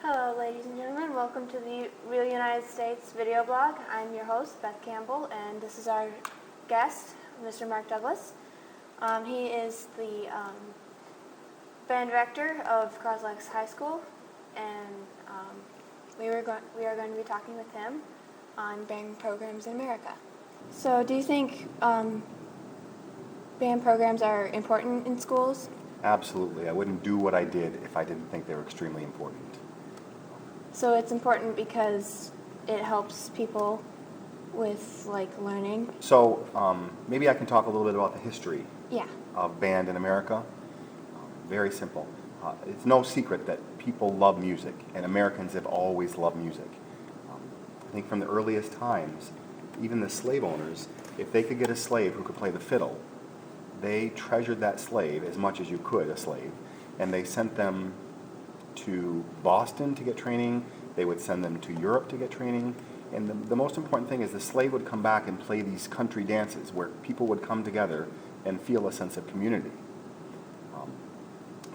Hello, ladies and gentlemen. Welcome to the Real United States video blog. I'm your host, Beth Campbell, and this is our guest, Mr. Mark Douglas. He is the band director of Cros-Lex High School, and we are going to be talking with him on band programs in America. So, do you think band programs are important in schools? Absolutely. I wouldn't do what I did if I didn't think they were extremely important. So it's important because it helps people with learning. So maybe I can talk a little bit about the history Yeah. of band in America. Very simple. It's no secret that people love music, and Americans have always loved music. I think from the earliest times, even the slave owners, if they could get a slave who could play the fiddle, they treasured that slave as much as you could, a slave, and they sent them to Boston to get training. They would send them to Europe to get training. And the most important thing is the slave would come back and play these country dances where people would come together and feel a sense of community.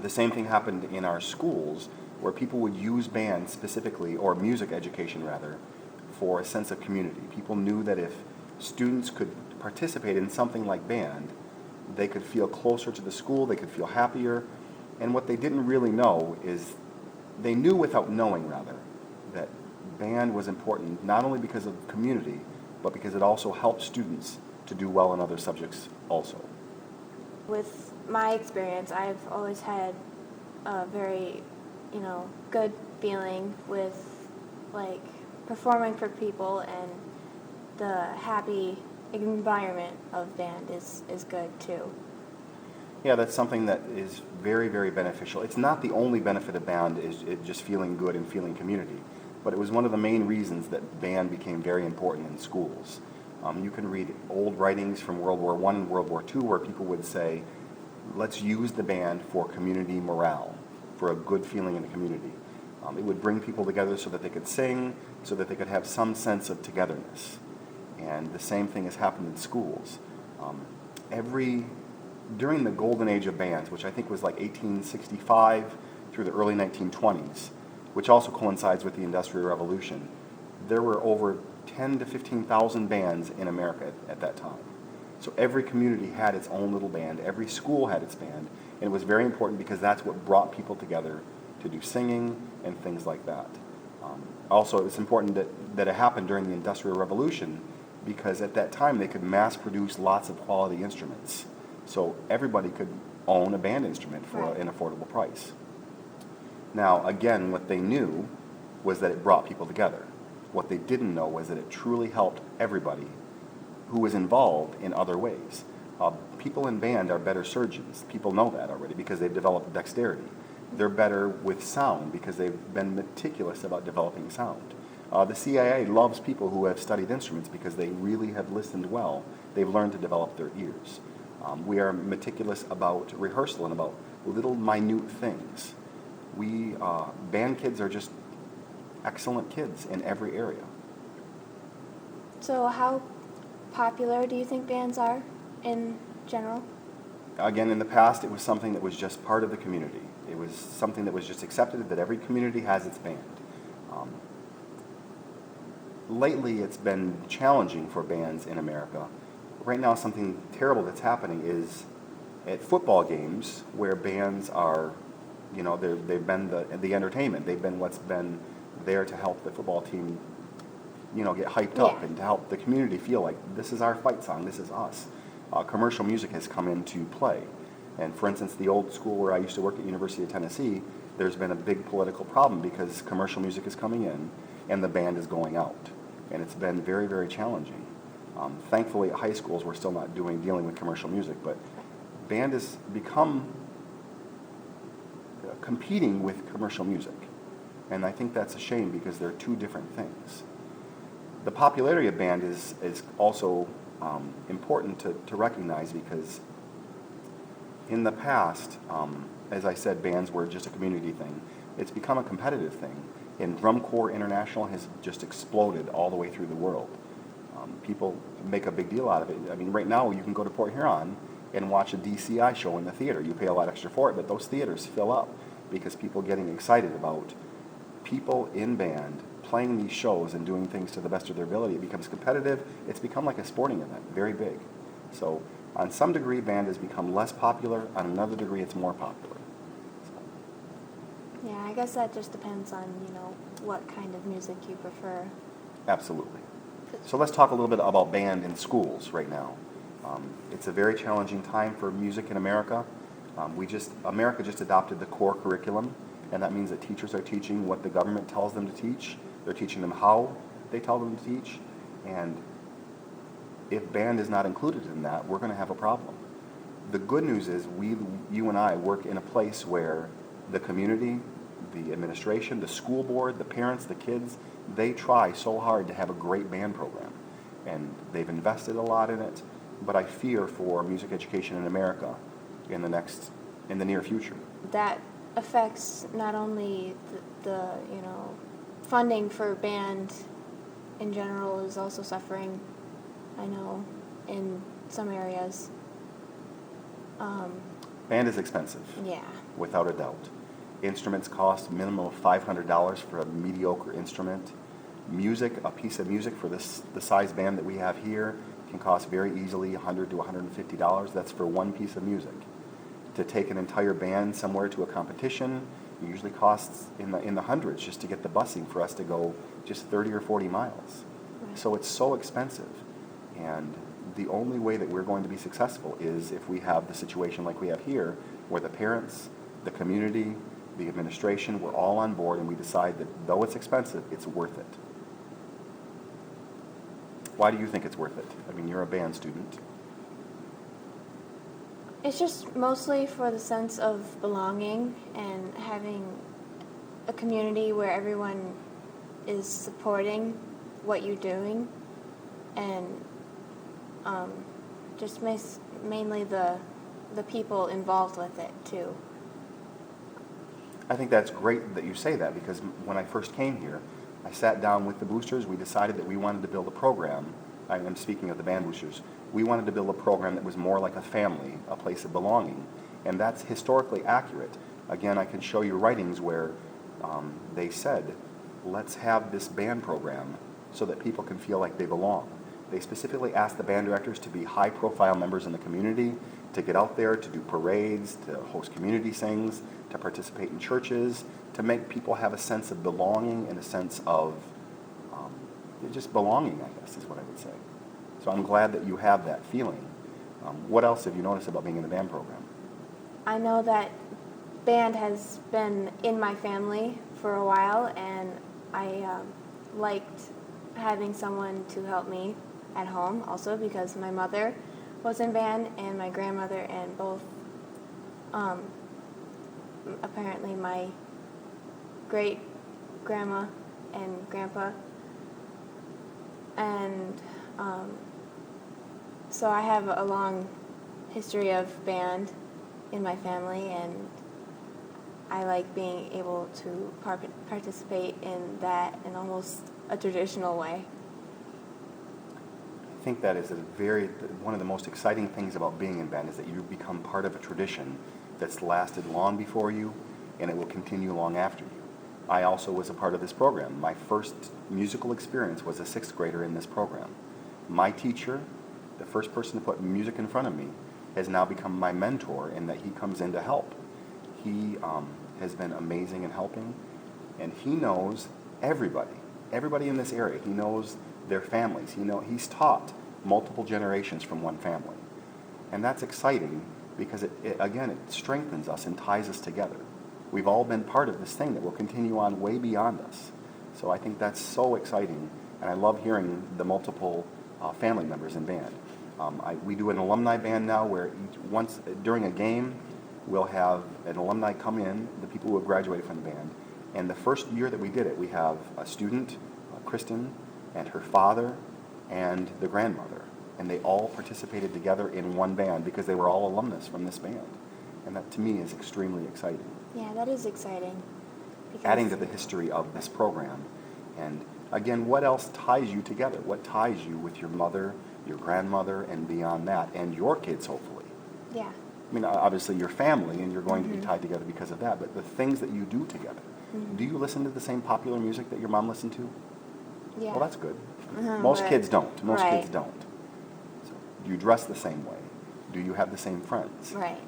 The same thing happened in our schools where people would use band specifically, or music education rather, for a sense of community. People knew that if students could participate in something like band, they could feel closer to the school, they could feel happier. And what they didn't really know is, they knew without knowing rather, that band was important not only because of community, but because it also helped students to do well in other subjects also. With my experience, I've always had a very, good feeling with performing for people, and the happy environment of band is good too. Yeah, that's something that is very, very beneficial. It's not the only benefit of band, is it just feeling good and feeling community, but it was one of the main reasons that band became very important in schools. You can read old writings from World War I and World War II where people would say, let's use the band for community morale, for a good feeling in the community. It would bring people together so that they could sing, so that they could have some sense of togetherness. And the same thing has happened in schools. During the golden age of bands, which I think was 1865 through the early 1920s, which also coincides with the Industrial Revolution, there were over 10 to 15,000 bands in America at that time. So every community had its own little band, every school had its band, and it was very important because that's what brought people together to do singing and things like that. Also, it's important that it happened during the Industrial Revolution because at that time they could mass produce lots of quality instruments. So everybody could own a band instrument for an affordable price. Now, again, what they knew was that it brought people together. What they didn't know was that it truly helped everybody who was involved in other ways. People in band are better surgeons. People know that already because they've developed dexterity. They're better with sound because they've been meticulous about developing sound. The CIA loves people who have studied instruments because they really have listened well. They've learned to develop their ears. We are meticulous about rehearsal and about little minute things. Band kids are just excellent kids in every area. So how popular do you think bands are in general? Again, in the past, it was something that was just part of the community. It was something that was just accepted, that every community has its band. Lately, it's been challenging for bands in America. Right now, something terrible that's happening is at football games where bands are, they've been the entertainment. They've been what's been there to help the football team, get hyped up and to help the community feel like this is our fight song, this is us. Commercial music has come into play. And for instance, the old school where I used to work at University of Tennessee, there's been a big political problem because commercial music is coming in and the band is going out. And it's been very, very challenging. Thankfully, at high schools, we're still not dealing with commercial music, but band has become competing with commercial music. And I think that's a shame because they're two different things. The popularity of band is also important to recognize because in the past, as I said, bands were just a community thing. It's become a competitive thing. And Drum Corps International has just exploded all the way through the world. People make a big deal out of it. I mean, right now you can go to Port Huron and watch a DCI show in the theater. You pay a lot extra for it, but those theaters fill up because people are getting excited about people in band playing these shows and doing things to the best of their ability, it becomes competitive. It's become like a sporting event, very big. So on some degree, band has become less popular. On another degree, it's more popular. Yeah, I guess that just depends on, what kind of music you prefer. Absolutely. So let's talk a little bit about band in schools right now. It's a very challenging time for music in America. America just adopted the core curriculum, and that means that teachers are teaching what the government tells them to teach. They're teaching them how they tell them to teach, and if band is not included in that, we're going to have a problem. The good news is you and I work in a place where the community, the administration, the school board, the parents, the kids, they try so hard to have a great band program, and they've invested a lot in it, but I fear for music education in America in the near future. That affects not only the funding for band in general is also suffering, I know, in some areas. Band is expensive. Yeah. Without a doubt. Instruments cost minimum of $500 for a mediocre instrument. Music, a piece of music for the size band that we have here, can cost very easily $100 to $150. That's for one piece of music. To take an entire band somewhere to a competition usually costs in the hundreds just to get the busing for us to go just 30 or 40 miles. Right. So it's so expensive. And the only way that we're going to be successful is if we have the situation like we have here, where the parents, the community, the administration, we're all on board and we decide that though it's expensive, it's worth it. Why do you think it's worth it? I mean, you're a band student. It's just mostly for the sense of belonging and having a community where everyone is supporting what you're doing, and just mainly the people involved with it too. I think that's great that you say that, because when I first came here, I sat down with the boosters. We decided that we wanted to build a program. I'm speaking of the band boosters. We wanted to build a program that was more like a family, a place of belonging, and that's historically accurate. Again, I can show you writings where they said, let's have this band program so that people can feel like they belong. They specifically asked the band directors to be high-profile members in the community, to get out there, to do parades, to host community sings, to participate in churches, to make people have a sense of belonging and a sense of just belonging, I guess, is what I would say. So I'm glad that you have that feeling. What else have you noticed about being in the band program? I know that band has been in my family for a while, and I liked having someone to help me at home also, because my mother was in band and my grandmother, and both apparently my great grandma and grandpa, and so I have a long history of band in my family, and I like being able to participate in that in almost a traditional way. I think that is one of the most exciting things about being in band is that you become part of a tradition that's lasted long before you, and it will continue long after you. I also was a part of this program. My first musical experience was a 6th grader in this program. My teacher, the first person to put music in front of me, has now become my mentor in that he comes in to help. He has been amazing in helping, and he knows everybody in this area. He knows their families. He's taught multiple generations from one family, and that's exciting because it strengthens us and ties us together. We've all been part of this thing that will continue on way beyond us. So I think that's so exciting, and I love hearing the multiple family members in band. We do an alumni band now where once during a game, we'll have an alumni come in, the people who have graduated from the band. And the first year that we did it, we have a student, Kristen, and her father, and the grandmother. And they all participated together in one band because they were all alumnus from this band. And that, to me, is extremely exciting. Yeah, that is exciting. Adding to the history of this program. And again, what else ties you together? What ties you with your mother, your grandmother, and beyond that, and your kids, hopefully? Yeah. I mean, obviously your family, and you're going to be tied together because of that, but the things that you do together. Do you listen to the same popular music that your mom listened to? Yeah. Well, that's good. Mhm, Most but- kids don't. Most right. kids don't. So, do you dress the same way? Do you have the same friends? Right.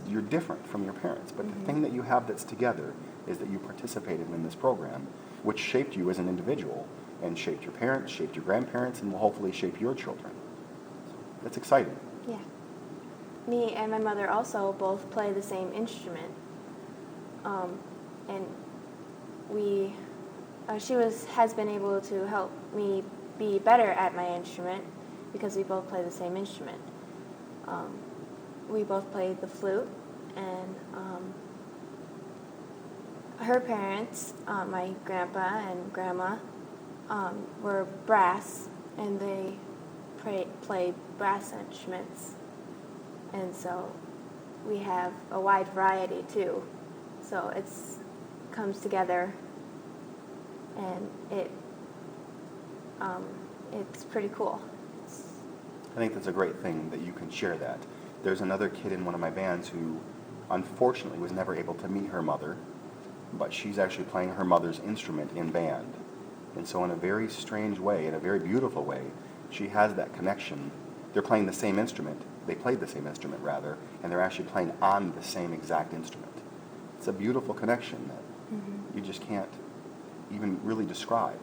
You're different from your parents, but Mm-hmm. the thing that you have that's together is that you participated in this program, which shaped you as an individual and shaped your parents, shaped your grandparents, and will hopefully shape your children. So, that's exciting. Yeah. Me and my mother also both play the same instrument. And she has been able to help me be better at my instrument because we both play the same instrument. We both played the flute, and her parents, my grandpa and grandma, were brass, and they play brass instruments. And so we have a wide variety too. So it's comes together, and it's pretty cool. I think that's a great thing that you can share that. There's another kid in one of my bands who unfortunately was never able to meet her mother, but she's actually playing her mother's instrument in band. And so in a very strange way, in a very beautiful way, she has that connection. They're playing the same instrument. They played the same instrument, rather, and they're actually playing on the same exact instrument. It's a beautiful connection that you just can't even really describe.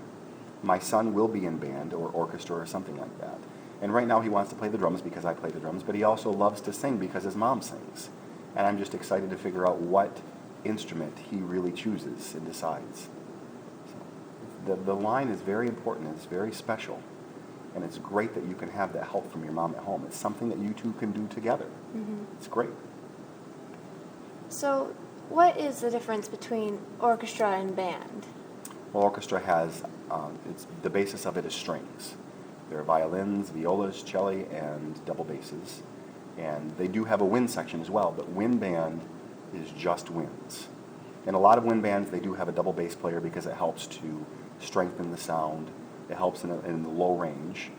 My son will be in band or orchestra or something like that. And right now he wants to play the drums because I play the drums, but he also loves to sing because his mom sings. And I'm just excited to figure out what instrument he really chooses and decides. So the line is very important. It's very special. And it's great that you can have that help from your mom at home. It's something that you two can do together. It's great. So what is the difference between orchestra and band? Well, orchestra has, the basis of it is strings. There are violins, violas, cello, and double basses. And they do have a wind section as well, but wind band is just winds. In a lot of wind bands, they do have a double bass player because it helps to strengthen the sound. It helps in the low range.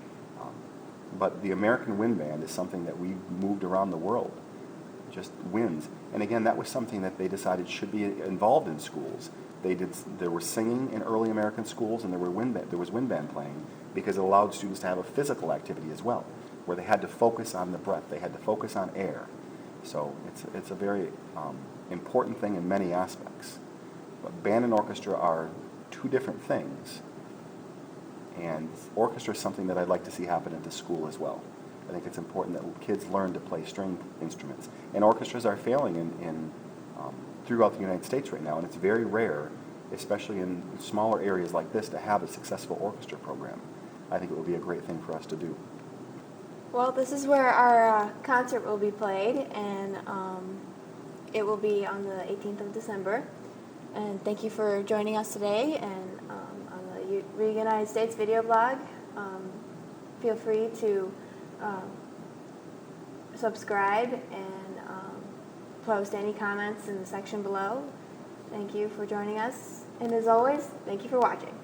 But the American wind band is something that we moved around the world, just winds. And again, that was something that they decided should be involved in schools. There was singing in early American schools, and there was wind band playing because it allowed students to have a physical activity as well, where they had to focus on the breath, they had to focus on air. So it's a very important thing in many aspects. But band and orchestra are two different things, and orchestra is something that I'd like to see happen at the school as well. I think it's important that kids learn to play string instruments. And orchestras are failing in throughout the United States right now, and it's very rare, especially in smaller areas like this, to have a successful orchestra program. I think it would be a great thing for us to do. Well, this is where our concert will be played, and it will be on the 18th of December. And thank you for joining us today, and on the United States video blog. Feel free to subscribe and post any comments in the section below. Thank you for joining us, and as always, thank you for watching.